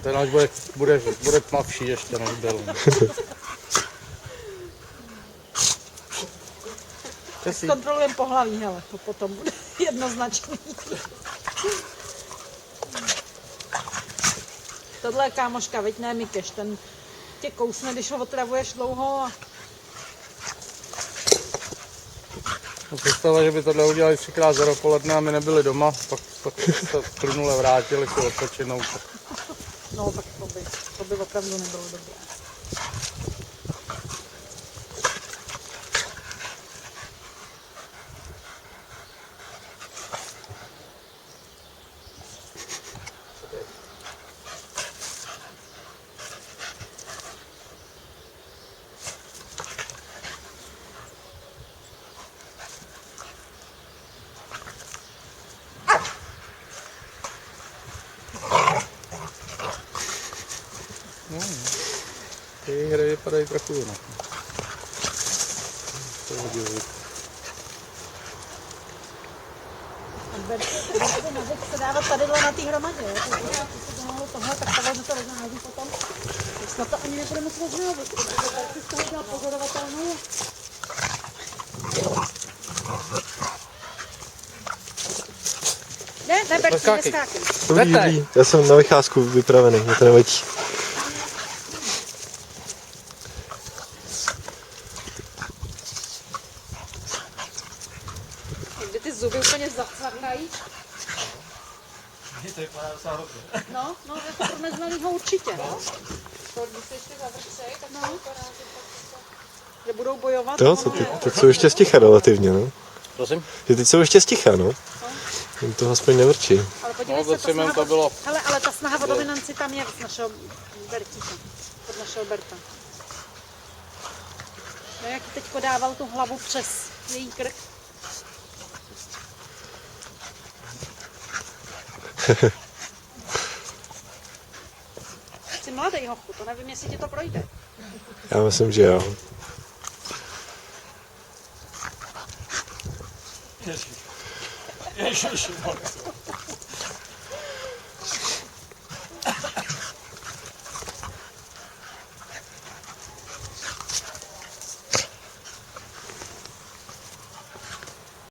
Ten až bude tmavší ještě než byl. Zkontrolujeme pohlaví, hele, to potom bude jednoznačný. Tohle je kámoška, veď ne Mikeš, ten tě kousne, když ho otravuješ dlouho a... Představa, že by tohle udělali 3krát za dopoledne a my nebyli doma, pak se plynule vrátili si odpočinout. No, tak to by opravdu nebylo dobré. Ty hry vypadají trochu jinak. Na zeď se dávat tadyhle na té hromadě, jo? Tohle, tak tohle to rozhází potom. Snad to ani nebude moc rozházet, protože tak si z toho dělá pozorovatelnou. Ne, Berti, neskákej. Dobrý, já jsem na vycházku vypravený, mě to nevadí. Kdy ty zuby úplně zacakají. To vypadá docela hodně. No, jako pro neznalýho určitě, no. To, když se ještě zavrčej, tak no. Že budou bojovat. To, co ty, tak jsou ještě sticha relativně, no. Prosím? Že teď jsou ještě sticha, no. Jim to aspoň nevrčí. Ale podívej No, se, ta snaha, to bylo. hele, ale ta snaha o dominanci tam je z našeho Bertíka, od našeho Berta. No, jak teďko dával tu hlavu přes její krk. Jsi mladý, hochu, to nevím, jestli ti to projde. Já myslím, že jo. Ježiš.